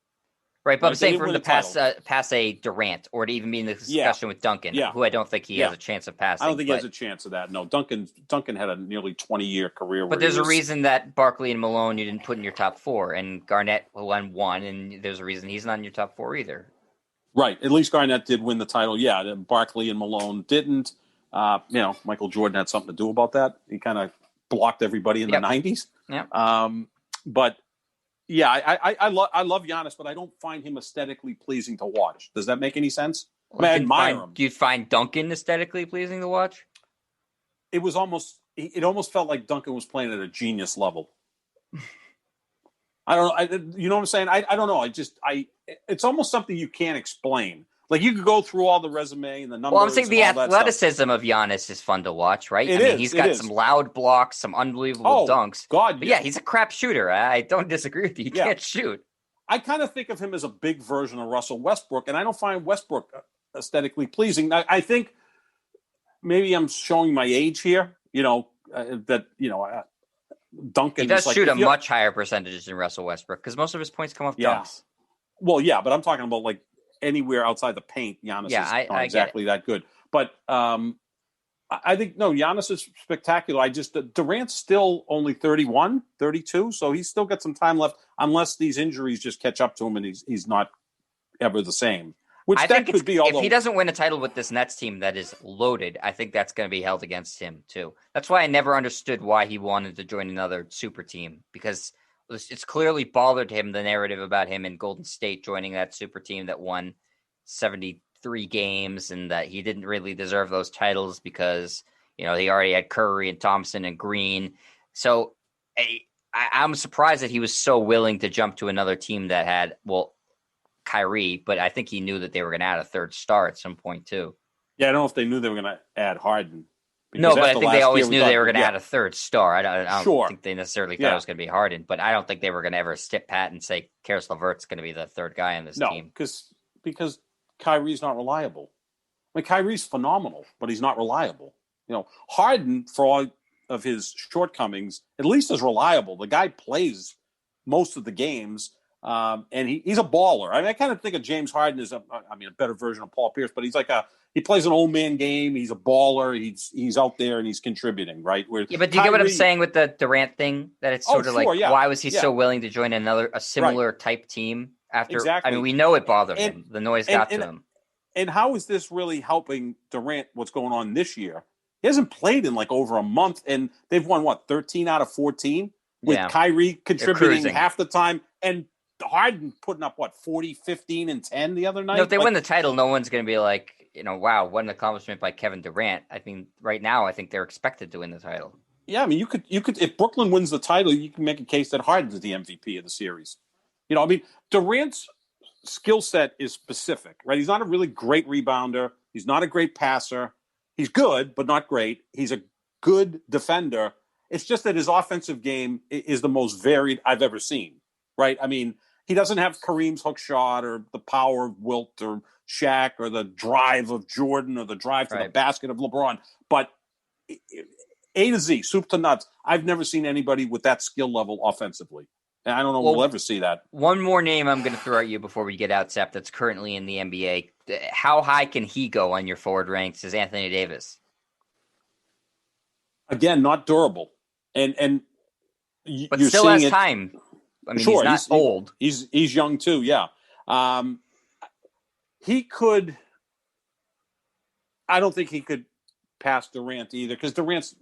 Right, but I'm saying for him to pass a Durant, or to even be in the discussion with Duncan, who I don't think he has a chance of passing. I don't think he has a chance of that. No, Duncan had a nearly 20-year career. But there's a reason that Barkley and Malone you didn't put in your top 4, and Garnett won 1, and there's a reason he's not in your top 4 either. Right, at least Garnett did win the title. Yeah, Barkley and Malone didn't. Michael Jordan had something to do about that. He kind of blocked everybody in the 90s. Yeah. But yeah, I love Giannis, but I don't find him aesthetically pleasing to watch. Does that make any sense? I admire him. Do you find Duncan aesthetically pleasing to watch? It almost felt like Duncan was playing at a genius level. I don't know. You know what I'm saying? I don't know. It's almost something you can't explain. Like, you could go through all the resume and the numbers. Well, I'm saying the athleticism of Giannis is fun to watch, right? He's got some loud blocks, some unbelievable dunks. God, but he's a crap shooter. I don't disagree with you. He can't shoot. I kind of think of him as a big version of Russell Westbrook, and I don't find Westbrook aesthetically pleasing. I think maybe I'm showing my age here. Duncan. He does shoot a much higher percentage than Russell Westbrook because most of his points come off dunks. Well, yeah, but I'm talking about like anywhere outside the paint, Giannis is not exactly that good. But I think, Giannis is spectacular. Durant's still only 31, 32, so he's still got some time left unless these injuries just catch up to him and he's not ever the same. If he doesn't win a title with this Nets team that is loaded, I think that's going to be held against him too. That's why I never understood why he wanted to join another super team, because it's clearly bothered him, the narrative about him in Golden State joining that super team that won 73 games, and that he didn't really deserve those titles because, he already had Curry and Thompson and Green. So I'm surprised that he was so willing to jump to another team that had, Kyrie, but I think he knew that they were going to add a third star at some point too. Yeah, I don't know if they knew they were going to add Harden. No, but I think they always knew they were going to add a third star. I don't think they necessarily thought it was going to be Harden, but I don't think they were going to ever step pat and say Karis LeVert's going to be the third guy on this team. No, because Kyrie's not reliable. Kyrie's phenomenal, but he's not reliable. Harden, for all of his shortcomings, at least is reliable. The guy plays most of the games. And he's a baller. I mean, I kind of think of James Harden as a better version of Paul Pierce, but he's like he plays an old man game. He's a baller. He's out there and he's contributing, right? But do you get what I'm saying with the Durant thing? That it's sort of why was he so willing to join a similar type team after? Exactly. I mean, we know it bothered him. The noise got to him. And how is this really helping Durant? What's going on this year? He hasn't played in like over a month, and they've won 13 out of 14 with Kyrie contributing half the time and Harden putting up 40, 15, and 10 the other night. If they win the title, no one's going to be like, wow, what an accomplishment by Kevin Durant. I mean, right now, I think they're expected to win the title. Yeah, I mean, you could if Brooklyn wins the title, you can make a case that Harden's the MVP of the series. Durant's skill set is specific, right? He's not a really great rebounder. He's not a great passer. He's good, but not great. He's a good defender. It's just that his offensive game is the most varied I've ever seen, right? I mean, he doesn't have Kareem's hook shot or the power of Wilt or Shaq or the drive of Jordan or the drive to the basket of LeBron. But A to Z, soup to nuts, I've never seen anybody with that skill level offensively. And I don't know if we'll ever see that. One more name I'm going to throw at you before we get out, Sep, that's currently in the NBA. How high can he go on your forward ranks is Anthony Davis. Again, not durable. But you're still has time. I mean, he's not old. He's young too, yeah. He could – I don't think he could pass Durant either because Durant's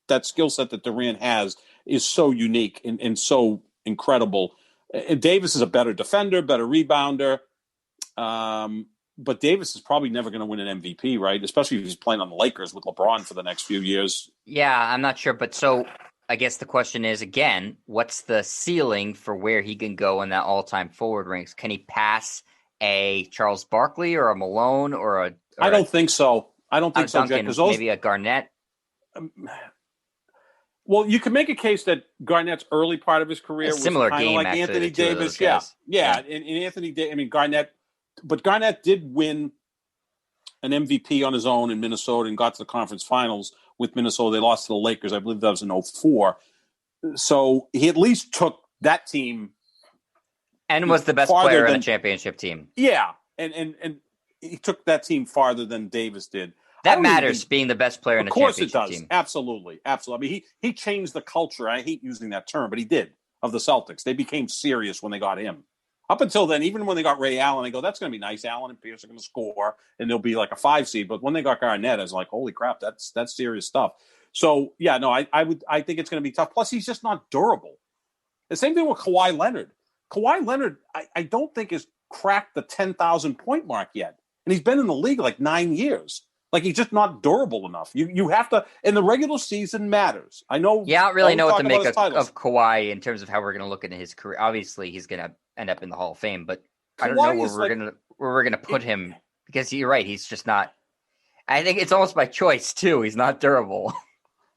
that skill set that Durant has is so unique and so incredible. And Davis is a better defender, better rebounder. But Davis is probably never going to win an MVP, right? Especially if he's playing on the Lakers with LeBron for the next few years. Yeah, I'm not sure. But so I guess the question is, again, what's the ceiling for where he can go in that all-time forward ranks? Can he pass a Charles Barkley or a Malone or I don't think so. I don't think so, Duncan, Jack. Maybe a Garnett? Well, you can make a case that Garnett's early part of his career was similar kind of game, like actually, Anthony Davis. Yeah. And Anthony Davis, I mean, Garnett did win an MVP on his own in Minnesota and got to the conference finals with Minnesota. They lost to the Lakers. I believe that was in 2004. So he at least took that team. And was the best player in a championship team. Yeah. And he took that team farther than Davis did. That matters, being the best player in a championship team. Of course it does. Absolutely. I mean, he changed the culture. I hate using that term, but he did, of the Celtics. They became serious when they got him. Up until then, even when they got Ray Allen, I go, that's going to be nice. Allen and Pierce are going to score, and they'll be like a 5 seed. But when they got Garnett, I was like, holy crap, that's serious stuff. So, yeah, no, I think it's going to be tough. Plus, he's just not durable. The same thing with Kawhi Leonard. Kawhi Leonard, I don't think has cracked the 10,000 point mark yet. And he's been in the league like 9 years. Like, he's just not durable enough. You have to, and the regular season matters. I know. Yeah, I don't really know what to make of Kawhi in terms of how we're going to look into his career. Obviously, he's going to end up in the Hall of Fame, but Kawhi, I don't know where we're going to put him because you're right. He's just not. I think it's almost by choice too. He's not durable.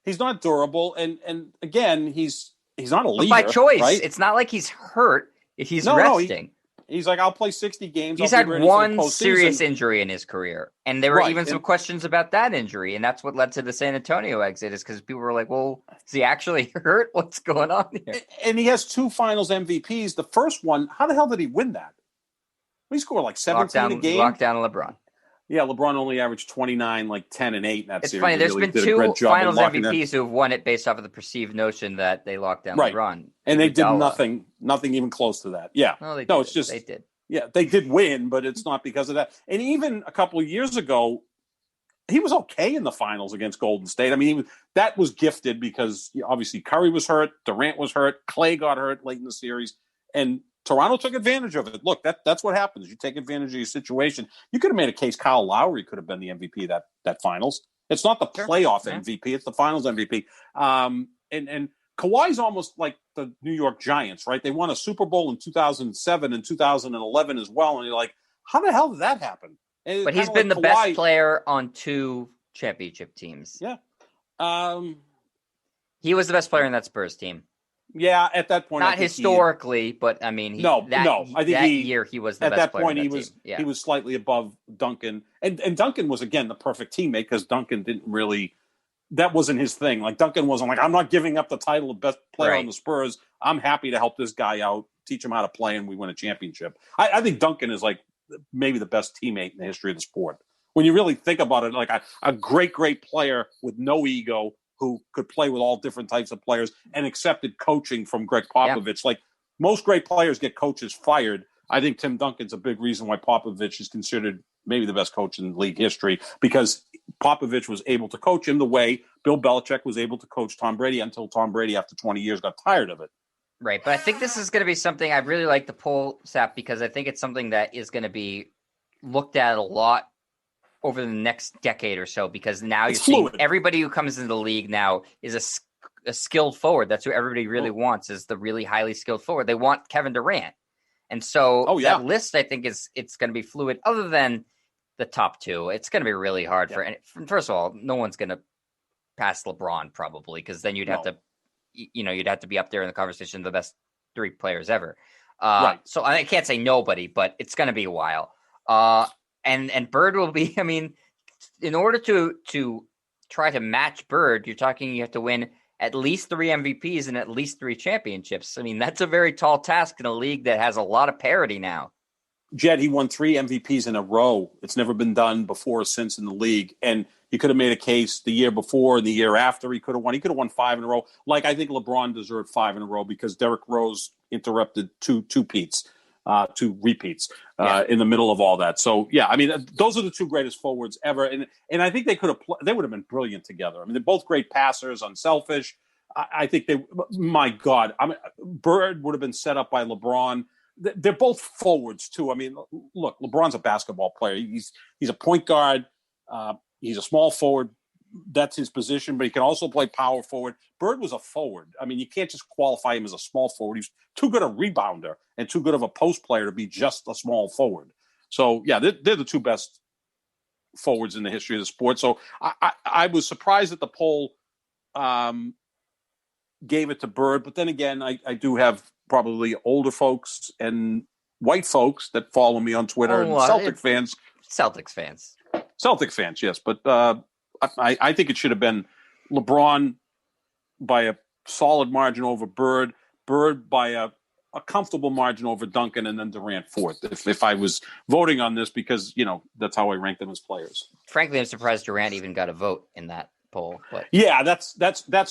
He's not durable, and again, he's not a leader. But by choice, right? It's not like he's hurt. He's resting. He's like, I'll play 60 games. He's had one serious injury in his career. And there were even some questions about that injury. And that's what led to the San Antonio exit, is because people were like, well, is he actually hurt? What's going on here? And he has 2 finals MVPs. The first one, how the hell did he win that? He scored like 17 a game. Lockdown LeBron. Yeah, LeBron only averaged 29, like 10 and 8 in that it's series. Funny. There's been 2 finals MVPs who have won it based off of the perceived notion that they locked down LeBron. And they did nothing even close to that. Yeah. They did. Yeah, they did win, but it's not because of that. And even a couple of years ago, he was okay in the finals against Golden State. I mean, that was gifted because obviously Curry was hurt, Durant was hurt, Clay got hurt late in the series, and Toronto took advantage of it. Look, that's what happens. You take advantage of your situation. You could have made a case Kyle Lowry could have been the MVP that finals. It's not the playoff MVP; it's the finals MVP. And Kawhi's almost like the New York Giants, right? They won a Super Bowl in 2007 and 2011 as well, and you're like, how the hell did that happen? But he's been the best player on 2 championship teams. Yeah, he was the best player in that Spurs team. Yeah, at that point, not historically, but I mean, I think that year he was the best player. At that point, he was slightly above Duncan, and Duncan was again the perfect teammate because Duncan didn't really. That wasn't his thing. Like Duncan wasn't like, I'm not giving up the title of best player on the Spurs. I'm happy to help this guy out teach him how to play, and we win a championship. I think Duncan is like maybe the best teammate in the history of the sport. When you really think about it, like a great player with no ego who could play with all different types of players and accepted coaching from Greg Popovich. Like most great players get coaches fired. I think Tim Duncan's a big reason why Popovich is considered maybe the best coach in league history, because Popovich was able to coach him the way Bill Belichick was able to coach Tom Brady until Tom Brady, after 20 years, got tired of it. Right. But I think this is going to be something I really like the poll, Sap, because I think it's something that is going to be looked at a lot over the next decade or so, because now you're seeing everybody who comes into the league now is a skilled forward. That's who everybody really wants, is the really highly skilled forward. They want Kevin Durant. And so that list, I think, it's going to be fluid. Other than the top two, it's going to be really hard first of all, no one's going to pass LeBron probably, because then you'd have to, you'd have to be up there in the conversation of the best three players ever. So I can't say nobody, but it's going to be a while. And Bird will be, I mean, in order to try to match Bird, you have to win at least 3 MVPs and at least 3 championships. I mean, that's a very tall task in a league that has a lot of parity now. Jed, he won 3 MVPs in a row. It's never been done before or since in the league. And you could have made a case the year before and the year after he could have won. He could have won 5 in a row. Like, I think LeBron deserved 5 in a row because Derrick Rose interrupted two repeats in the middle of all that. So, yeah, I mean, those are the 2 greatest forwards ever. And I think they would have been brilliant together. I mean, they're both great passers, unselfish. I think my God, I mean, Bird would have been set up by LeBron. They're both forwards too. I mean, look, LeBron's a basketball player. He's a point guard. He's a small forward. That's his position, but he can also play power forward. Bird was a forward. I mean, you can't just qualify him as a small forward. He's too good a rebounder and too good of a post player to be just a small forward. So, yeah, they're the 2 best forwards in the history of the sport. So I was surprised that the poll gave it to Bird. But then again, I do have probably older folks and white folks that follow me on Twitter and Celtics fans, yes. But I think it should have been LeBron by a solid margin over Bird by a comfortable margin over Duncan, and then Durant fourth. If I was voting on this, because that's how I rank them as players. Frankly, I'm surprised Durant even got a vote in that poll. But yeah, that's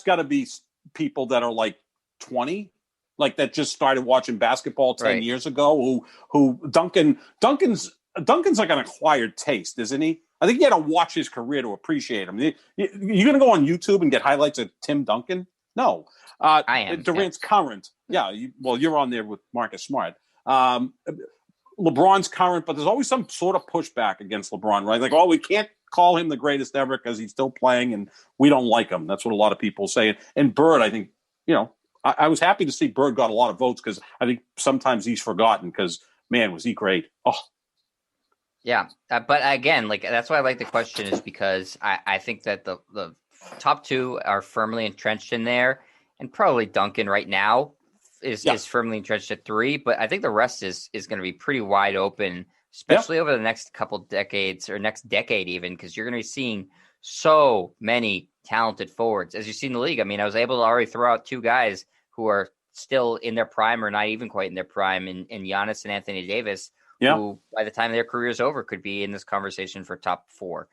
got to be people that are like 20. Like that just started watching basketball 10 years ago. Who Duncan's like an acquired taste, isn't he? I think you had to watch his career to appreciate him. You're going to go on YouTube and get highlights of Tim Duncan? No. I am. Durant's current. Yeah. You're on there with Marcus Smart. LeBron's current, but there's always some sort of pushback against LeBron, right? Like, we can't call him the greatest ever because he's still playing and we don't like him. That's what a lot of people say. And Bird, I think, I was happy to see Bird got a lot of votes, because I think sometimes he's forgotten, because, man, was he great. Oh. Yeah. But again, like, that's why I like the question, is because I think that the top 2 are firmly entrenched in there, and probably Duncan right now is firmly entrenched at 3. But I think the rest is going to be pretty wide open, especially over the next couple decades, or next decade even, because you're going to be seeing so many talented forwards as you see in the league. I mean, I was able to already throw out 2 guys who are still in their prime, or not even quite in their prime, in Giannis and Anthony Davis, who by the time their career is over could be in this conversation for top 4.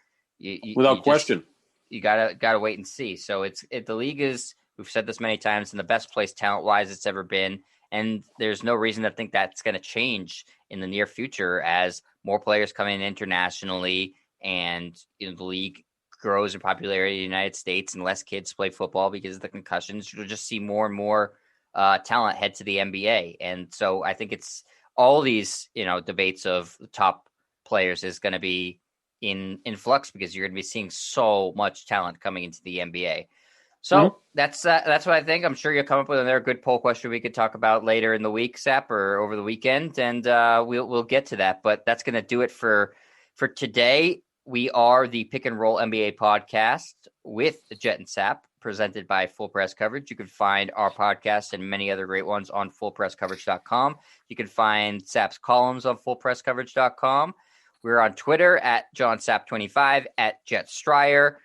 Without question. You gotta wait and see. So the league is, we've said this many times, in the best place talent wise it's ever been, and there's no reason to think that's going to change in the near future as more players come in internationally, and the league grows in popularity in the United States, and less kids play football because of the concussions. You'll just see more and more talent head to the NBA. And so I think it's all these, debates of the top players is going to be in flux, because you're going to be seeing so much talent coming into the NBA. So that's what I think. I'm sure you'll come up with another good poll question we could talk about later in the week, Sap, or over the weekend, and we'll get to that. But that's going to do it for today. We are the Pick and Roll NBA podcast with Jet and Sap, presented by Full Press Coverage. You can find our podcast and many other great ones on fullpresscoverage.com. You can find Sap's columns on fullpresscoverage.com. We're on Twitter at JohnSap25, at Jet Stryer.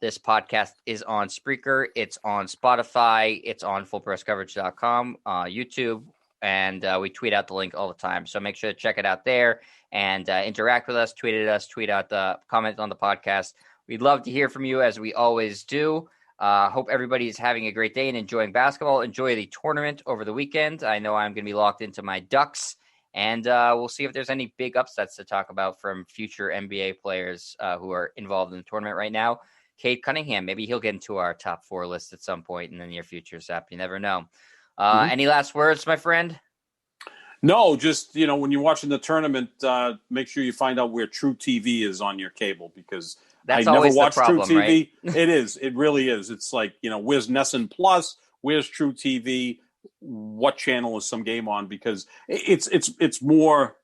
This podcast is on Spreaker. It's on Spotify. It's on fullpresscoverage.com, YouTube, and we tweet out the link all the time. So make sure to check it out there and interact with us, tweet at us, tweet out the comment on the podcast. We'd love to hear from you, as we always do. Hope everybody is having a great day and enjoying basketball. Enjoy the tournament over the weekend. I know I'm going to be locked into my Ducks, and we'll see if there's any big upsets to talk about from future NBA players who are involved in the tournament right now. Cade Cunningham, maybe he'll get into our top 4 list at some point in the near future, Sap. You never know. Any last words, my friend? No, just, when you're watching the tournament, make sure you find out where True TV is on your cable, because that's I never watched problem, True TV. Right? It is. It really is. It's like, where's Nessun Plus? Where's True TV? What channel is some game on? Because it's more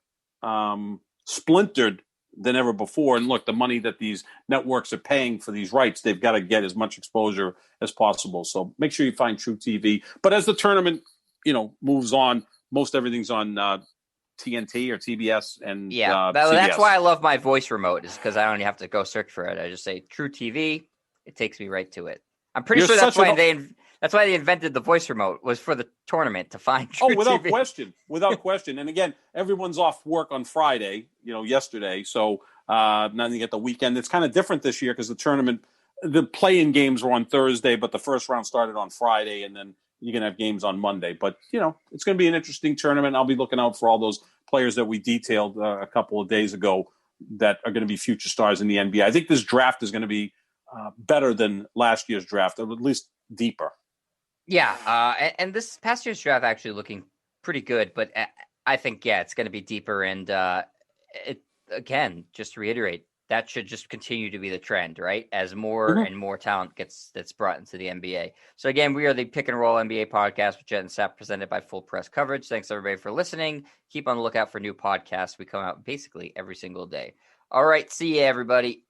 splintered than ever before. And look, the money that these networks are paying for these rights, they've got to get as much exposure as possible. So make sure you find True TV. But as the tournament, moves on, most everything's on TNT or TBS and that's why I love my voice remote, is because I don't have to go search for it. I just say True TV. It takes me right to it. I'm pretty sure that's why they invented the voice remote, was for the tournament, to find True without TV. without question. And again, everyone's off work on Friday, yesterday. So now you get the weekend. It's kind of different this year because the tournament, the play-in games were on Thursday, but the first round started on Friday, and then you're going to have games on Monday. But, it's going to be an interesting tournament. I'll be looking out for all those players that we detailed a couple of days ago that are going to be future stars in the NBA. I think this draft is going to be better than last year's draft, or at least deeper. Yeah, and this past year's draft actually looking pretty good, but I think, it's going to be deeper. And again, just to reiterate, that should just continue to be the trend, right? As more and more talent that's brought into the NBA. So again, we are the Pick and Roll NBA podcast with Jet and Sap, presented by Full Press Coverage. Thanks everybody for listening. Keep on the lookout for new podcasts. We come out basically every single day. All right, see you everybody.